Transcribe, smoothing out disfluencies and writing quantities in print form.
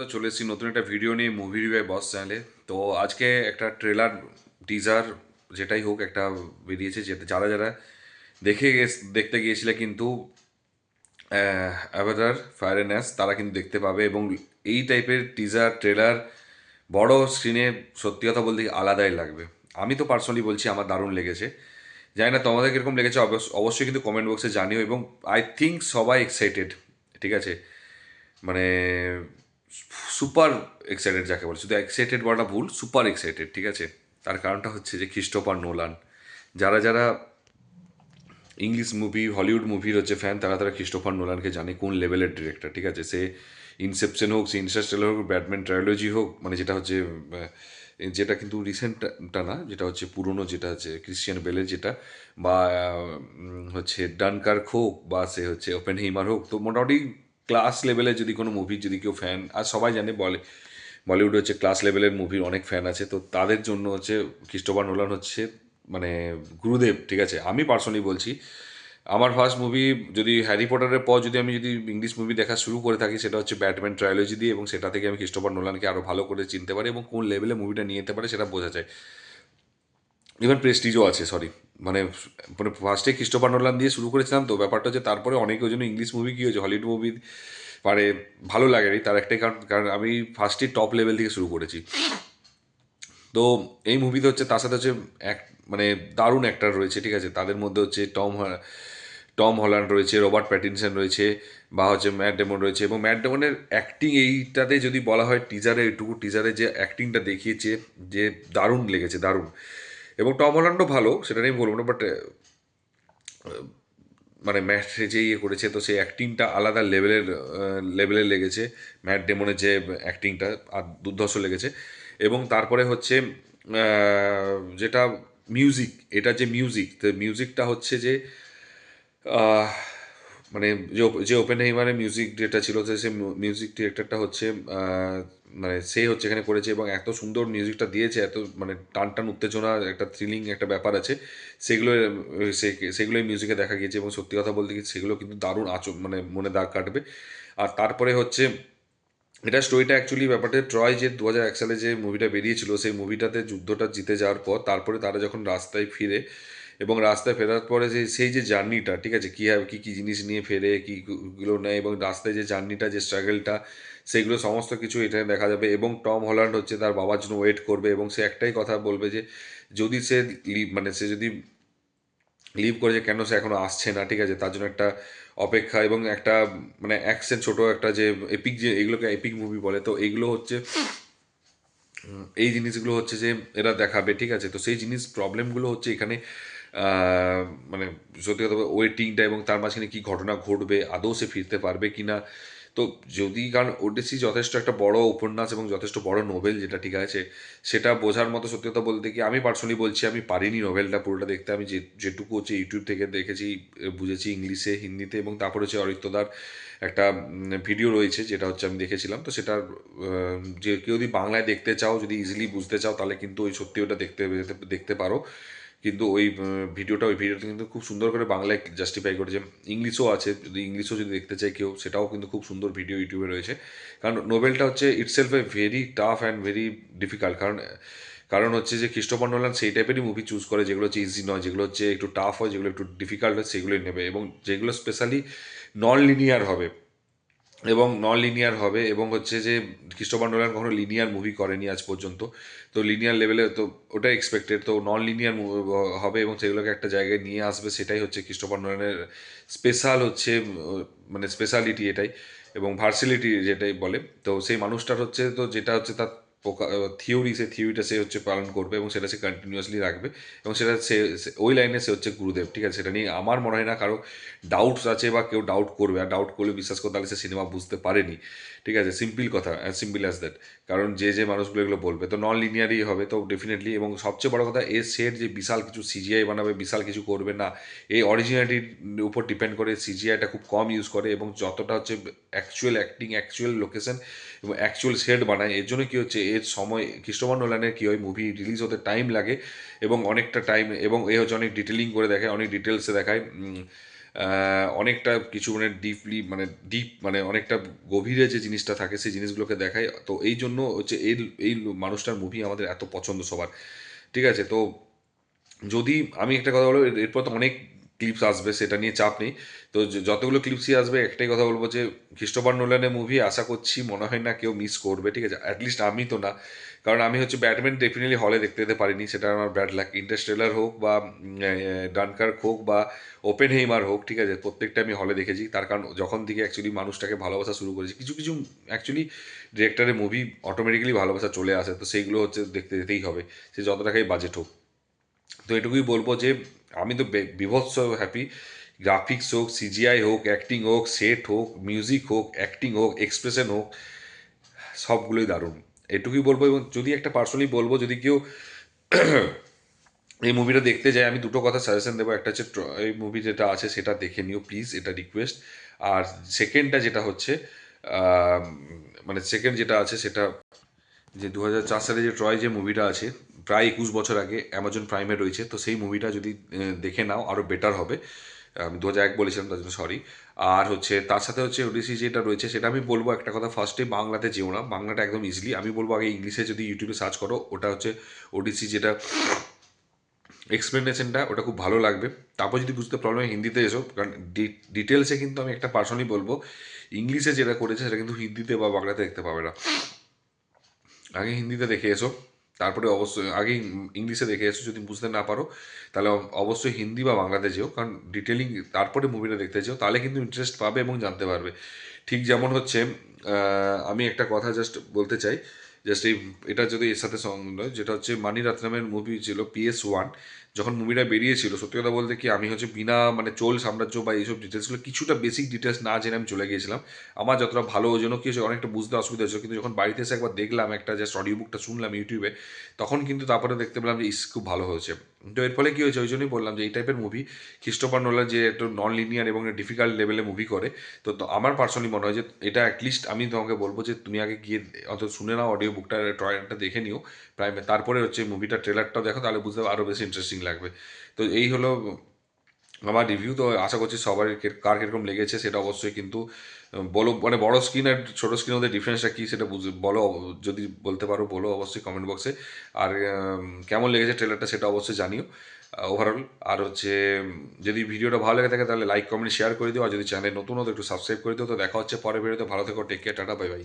তো চলে এসেছি নতুন একটা ভিডিও নিয়ে মুভি রিভিউ বস চ্যানেলে। তো আজকে একটা ট্রেলার টিজার যেটাই হোক একটা বেরিয়েছে, যেটা যারা যারা দেখতে গিয়েছিলে কিন্তু অ্যাভাটার ফায়ার অ্যান্ড অ্যাশ তারা কিন্তু দেখতে পাবে। এবং এই টাইপের টিজার ট্রেলার বড় স্ক্রিনে সত্যি কথা বলতে আলাদাই লাগবে। আমি তো পার্সোনালি বলছি আমার দারুণ লেগেছে। জানি না তোমাদের কীরকম লেগেছে, অবশ্যই কিন্তু কমেন্ট বক্সে জানিও। এবং আই থিঙ্ক সবাই এক্সাইটেড, ঠিক আছে? মানে সুপার এক্সাইটেড যাকে বলে, শুধু এক্সাইটেড বলাটা ভুল, সুপার এক্সাইটেড, ঠিক আছে? তার কারণটা হচ্ছে যে ক্রিস্টোফার নোলান, যারা যারা ইংলিশ মুভি হলিউড মুভির হচ্ছে ফ্যান, তারা তারা ক্রিস্টোফার নোলানকে জানে কোন লেভেলের ডিরেক্টর, ঠিক আছে? সে ইনসেপশন হোক, সে ইন্টারস্টেলার হোক, ব্যাটম্যান ট্রায়োলজি হোক, মানে যেটা হচ্ছে যেটা কিন্তু রিসেন্টটা না, যেটা হচ্ছে পুরনো, যেটা হচ্ছে ক্রিশ্চিয়ান বেলের যেটা, বা হচ্ছে ডানকার্ক হোক, বা সে হচ্ছে ওপেন হিমার হোক, তো মোটামুটি ক্লাস লেভেলের যদি কোনো মুভির যদি কেউ ফ্যান, আর সবাই জানে বলিউড হচ্ছে ক্লাস লেভেলের মুভির অনেক ফ্যান আছে, তো তাদের জন্য হচ্ছে ক্রিস্টোফার নোলান হচ্ছে মানে গুরুদেব, ঠিক আছে? আমি পার্সোনালি বলছি, আমার ফার্স্ট মুভি যদি হ্যারি পটারের পর যদি ইংলিশ মুভি দেখা শুরু করে থাকি, সেটা হচ্ছে ব্যাটম্যান ট্রায়োলজি দিয়ে, এবং সেটা থেকে আমি ক্রিস্টোফার নোলানকে আরও ভালো করে চিনতে পারি এবং কোন লেভেলে মুভিটা নিয়ে যেতে পারে সেটা বোঝা যায়। ইভেন প্রেস্টিজও আছে, সরি, মানে মানে ফার্স্টে ক্রিস্টোফার নোলান দিয়ে শুরু করেছিলাম, তো ব্যাপারটা হচ্ছে তারপরে অনেকে ওই জন্য ইংলিশ মুভি কী হয়েছে, হলিউড মুভি পারে ভালো লাগেনি, তার একটাই কারণ, কারণ আমি ফার্স্টে টপ লেভেল থেকে শুরু করেছি। তো এই মুভিতে হচ্ছে তার সাথে হচ্ছে এক মানে দারুণ অ্যাক্টার রয়েছে, ঠিক আছে? তাদের মধ্যে হচ্ছে টম হল্যান্ড রয়েছে, রবার্ট প্যাটিনসন রয়েছে, বা হচ্ছে ম্যাট ডেমন রয়েছে। এবং ম্যাট ডেমনের অ্যাক্টিং এইটাতে যদি বলা হয়, এইটুকু টিজারে যে অ্যাক্টিংটা দেখিয়েছে, যে দারুণ লেগেছে, দারুণ। এবং টম হল্যান্ডও ভালো, সেটা নিয়ে বলবো না, বাট মানে ম্যাট যে ইয়ে করেছে, তো সেই অ্যাক্টিংটা আলাদা লেভেলের লেগেছে। ম্যাট ডেমনের যে অ্যাক্টিংটা আর দুর্ধর্ষ লেগেছে। এবং তারপরে হচ্ছে যেটা মিউজিক, এটা যে মিউজিক, তো মিউজিকটা হচ্ছে যে আহ, মানে যে ওপেন হেইমারের মিউজিক যেটা ছিল, সে মিউজিক ডিরেক্টরটা হচ্ছে মানে সে হচ্ছে এখানে করেছে, এবং এত সুন্দর মিউজিকটা দিয়েছে, এত মানে টান টান উত্তেজনা, একটা থ্রিলিং একটা ব্যাপার আছে, সেগুলো সেগুলো এই মিউজিকে দেখা গিয়েছে। এবং সত্যি কথা বলতে কি, সেগুলো কিন্তু দারুণ মানে মনে দাগ কাটবে। আর তারপরে হচ্ছে এটা স্টোরিটা অ্যাকচুয়ালি ব্যাপারটা, ট্রয় যে 2001 সালে যে মুভিটা বেরিয়েছিল, সেই মুভিটাতে যুদ্ধটা জিতে যাওয়ার পর তারপরে তারা যখন রাস্তায় ফিরে, এবং রাস্তায় ফেরার পরে যে সেই যে জার্নিটা, ঠিক আছে, কী কী জিনিস নিয়ে ফেরে, কীগুলো নেয়, এবং রাস্তায় যে জার্নিটা, যে স্ট্রাগলটা, সেগুলো সমস্ত কিছু এখানে দেখা যাবে। এবং টম হল্যান্ড হচ্ছে তার বাবার জন্য ওয়েট করবে, এবং সে একটাই কথা বলবে যে যদি সে মানে সে যদি লিভ করে, যে কেন সে এখনো আসছে না, ঠিক আছে, তার জন্য একটা অপেক্ষা, এবং একটা মানে অ্যাকশন ছোট একটা যে এপিক, যে এগুলোকে এপিক মুভি বলে, তো এইগুলো হচ্ছে এই জিনিসগুলো হচ্ছে যে এরা দেখাবে, ঠিক আছে? তো সেই জিনিস প্রবলেমগুলো হচ্ছে এখানে আহ, মানে সত্যি কথা ওয়েটিংটা, এবং তার মাঝখানে কী ঘটনা ঘটবে, আদৌ সে ফিরতে পারবে কি না। তো যদি, কারণ ওডিসি যথেষ্ট একটা বড় উপন্যাস এবং যথেষ্ট বড় নোভেল, যেটা ঠিক আছে, সেটা বোঝার মতো, সত্যি কথা বলতে কি আমি পার্সোনালি বলছি, আমি পারিনি নোভেলটা পুরোটা দেখতে। আমি যেটুকু হচ্ছে ইউটিউব থেকে দেখেছি, বুঝেছি ইংলিশে, হিন্দিতে, এবং তারপরে হচ্ছে অরিত্রদার একটা ভিডিও রয়েছে, যেটা হচ্ছে আমি দেখেছিলাম। তো সেটার যে কেউ যদি বাংলায় দেখতে চাও, যদি ইজিলি বুঝতে চাও, তাহলে কিন্তু ওই সত্যি ওটা দেখতে পারো। কিন্তু ওই ভিডিওটা কিন্তু খুব সুন্দর করে বাংলায় জাস্টিফাই করেছে। ইংলিশও আছে, যদি ইংলিশও যদি দেখতে চাই কেউ, সেটাও কিন্তু খুব সুন্দর ভিডিও ইউটিউবে রয়েছে। কারণ নোবেলটা হচ্ছে itself a very tough and very difficult. কারণ কারণ হচ্ছে যে ক্রিস্টোফার নোলান সেই টাইপেরই মুভি চুজ করে, যেগুলো হচ্ছে ইজি নয়, যেগুলো হচ্ছে একটু টাফ হয়, যেগুলো একটু ডিফিকাল্ট হয়, সেগুলোই নেবে। এবং যেগুলো স্পেশালি নন লিনিয়ার হবে, এবং হচ্ছে যে ক্রিস্টোফার নোলান কখনো লিনিয়ার মুভি করেনি আজ পর্যন্ত। তো লিনিয়ার লেভেলে তো ওটা এক্সপেক্টেড, তো নন লিনিয়ার হবে, এবং সেগুলোকে একটা জায়গায় নিয়ে আসবে, সেটাই হচ্ছে ক্রিস্টোফার নোলানের স্পেশাল হচ্ছে মানে স্পেশালিটি এটাই, এবং ভার্সিলিটি যেটাই বলে। তো সেই মানুষটার হচ্ছে, তো যেটা হচ্ছে তার থিওরি, সেই থিওরিটা সে হচ্ছে পালন করবে, এবং সেটা সে কন্টিনিউয়াসলি রাখবে, এবং সেটা ওই লাইনে সে হচ্ছে গুরুদেব, ঠিক আছে? সেটা নিয়ে আমার মনে হয় না কারো ডাউটস আছে, বা কেউ ডাউট করবে। আর ডাউট করলে বিশ্বাস করতে, তাহলে সে সিনেমা বুঝতে পারেনি, ঠিক আছে? সিম্পল কথা, অ্যাজ সিম্পল অ্যাজ দ্যাট। কারণ যে মানুষগুলো এগুলো বলবে, তো নন লিনিয়ারই হবে, তো ডেফিনেটলি। এবং সবচেয়ে বড় কথা, এর সেট যে বিশাল কিছু সিজিআই বানাবে, বিশাল কিছু করবে না, এই অরিজিনালিটির উপর ডিপেন্ড করে। সিজিআইটা খুব কম ইউজ করে, এবং যতটা হচ্ছে অ্যাকচুয়াল অ্যাক্টিং, অ্যাকচুয়াল লোকেশন এবং অ্যাকচুয়াল সেট বানায়। এর জন্য কী হচ্ছে, এর সময় ক্রিস্টোফার নোলানের কী হয়, মুভি রিলিজ হতে টাইম লাগে, এবং অনেকটা টাইম, এবং এ হচ্ছে অনেক ডিটেলিং করে দেখায়, অনেক ডিটেলসে দেখায়। অনেকটা কিছু মানে ডিপ মানে অনেকটা গভীরে যে জিনিসটা থাকে সেই জিনিসগুলোকে দেখায়। তো এই জন্য হচ্ছে এই এই মানুষটার মুভি আমাদের এত পছন্দ সবার। ঠিক আছে? তো যদি আমি একটা কথা বলবো, এরপর তো অনেক ক্লিপস আসবে, সেটা নিয়ে চাপ নেই। তো যতগুলো ক্লিপসই আসবে একটাই কথা বলবো যে ক্রিস্টোফার নোলানের মুভি আশা করছি মনে হয় না কেউ মিস করবে, ঠিক আছে? অ্যাটলিস্ট আমি তো না। কারণ আমি হচ্ছে ব্যাটম্যান ডেফিনেটলি হলে দেখতে যেতে পারিনি, সেটা আমার ব্যাড লাক। ইন্টারস্টেলার হোক বা ডানকার্ক হোক বা ওপেন হেইমার হোক, ঠিক আছে, প্রত্যেকটা আমি হলে দেখেছি। তার কারণ যখন থেকে অ্যাকচুয়ালি মানুষটাকে ভালোবাসা শুরু করেছি, কিছু কিছু অ্যাকচুয়ালি ডিরেক্টরের মুভি অটোমেটিক্যালি ভালোবাসা চলে আসে, তো সেইগুলো হচ্ছে দেখতে যেতেই হবে, সে যত টাকাই বাজেট হোক। তো এটুকুই বলবো যে আমি তো বিভৎস হ্যাপি। গ্রাফিক্স হোক, সিজিআই হোক, অ্যাক্টিং হোক, সেট হোক, মিউজিক হোক, অ্যাক্টিং হোক, এক্সপ্রেশন হোক, সবগুলোই দারুণ। এটুকুই বলবো। এবং যদি একটা পার্সোনালি বলবো, যদি কেউ এই মুভিটা দেখতে যায়, আমি দুটো কথা সাজেশন দেবো। একটা হচ্ছে এই মুভি যেটা আছে সেটা দেখে নিও প্লিজ, এটা রিকোয়েস্ট। আর সেকেন্ডটা যেটা হচ্ছে আহ, মানে সেকেন্ড যেটা আছে সেটা যে 2004 সালে যে ট্রয় যে মুভিটা আছে, প্রায় 21 বছর আগে, অ্যামাজন প্রাইমে রয়েছে। তো সেই মুভিটা যদি দেখে নাও আরও বেটার হবে। আমি 2001 বলেছিলাম, তার জন্য সরি। আর হচ্ছে তার সাথে হচ্ছে ওডিসি যেটা রয়েছে সেটা আমি বলবো একটা কথা, ফার্স্টে বাংলাতে যেও না, বাংলাটা একদম ইজিলি। আমি বলবো আগে ইংলিশে যদি ইউটিউবে সার্চ করো, ওটা হচ্ছে ওডিসি, যেটা এক্সপ্লেনেশনটা ওটা খুব ভালো লাগবে। তারপর যদি বুঝতে প্রবলেম হয় হিন্দিতে এসো, কারণ ডিটেলসে কিন্তু আমি একটা পার্সোনালি বলবো, ইংলিশে যেটা করেছে সেটা কিন্তু হিন্দিতে বা বাংলাতে দেখতে পাবে না। আগে হিন্দিতে দেখে এসো, তারপরে অবশ্যই আগে ইংলিশে দেখে এসো। যদি বুঝতে না পারো তাহলে অবশ্যই হিন্দি বা বাংলাতে যেও, কারণ ডিটেলিং তারপরে মুভিটা দেখতে যেও, তাহলে কিন্তু ইন্টারেস্ট পাবে এবং জানতে পারবে। ঠিক যেমন হচ্ছে আমি একটা কথা জাস্ট বলতে চাই, জাস্ট এটা যদি এর সাথে নয়, যেটা হচ্ছে মানি রত্নমের মুভি ছিল PS1। যখন মুভিটা বেরিয়েছিল, সত্যি কথা বলতে কি, আমি হচ্ছে বিনা মানে চোল সাম্রাজ্য বা এইসব ডিটেলসগুলো কিছুটা বেসিক ডিটেলস না জেনে আমি চলে গিয়েছিলাম। আমার যতটা ভালো, ওই জন্য কি হয়েছে, অনেকটা বুঝতে অসুবিধা হয়েছিল। কিন্তু যখন বাড়িতে এসে একবার দেখলাম, একটা জাস্ট অডিও বুকটা শুনলাম ইউটিউবে, তখন কিন্তু তারপরে দেখতে পেলাম যে খুব ভালো হয়েছে। তো এর ফলে কী হয়েছে, ওই জন্যই বললাম যে এই টাইপের মুভি ক্রিস্টোফার নোলান যে একটু নন লিনিয়ার এবং ডিফিকাল্ট লেভেলে মুভি করে, তো আমার পার্সোনালি মনে হয় যে এটা অ্যাটলিস্ট আমি তোমাকে বলবো যে তুমি আগে গিয়ে অত শুনে নাও, অডিও বুকটা ট্রয়টা দেখে নিও প্রাইমে, তারপরে হচ্ছে মুভিটা ট্রেলারটাও দেখো, তাহলে বুঝতে আরও বেশি ইন্টারেস্টিং লাগবে। তো এই হলো আমার রিভিউ। তো আশা করছি সবার কার কীরকম লেগেছে সেটা অবশ্যই কিন্তু বলো, মানে বড় স্ক্রিন আর ছোটো স্ক্রিনের মধ্যে ডিফারেন্সটা কী সেটা বলো, যদি বলতে পারো বলো অবশ্যই কমেন্ট বক্সে। আর কেমন লেগেছে ট্রেলারটা সেটা অবশ্যই জানিও ওভারঅল। আর হচ্ছে যদি ভিডিওটা ভালো লেগে থাকে তাহলে লাইক কমেন্ট শেয়ার করে দিও, আর যদি চ্যানেল নতুন হতো একটু সাবস্ক্রাইব করে দিও। তো দেখা হচ্ছে পরের ভিডিওতে, ভালো থেকো, take care, tata, bye by.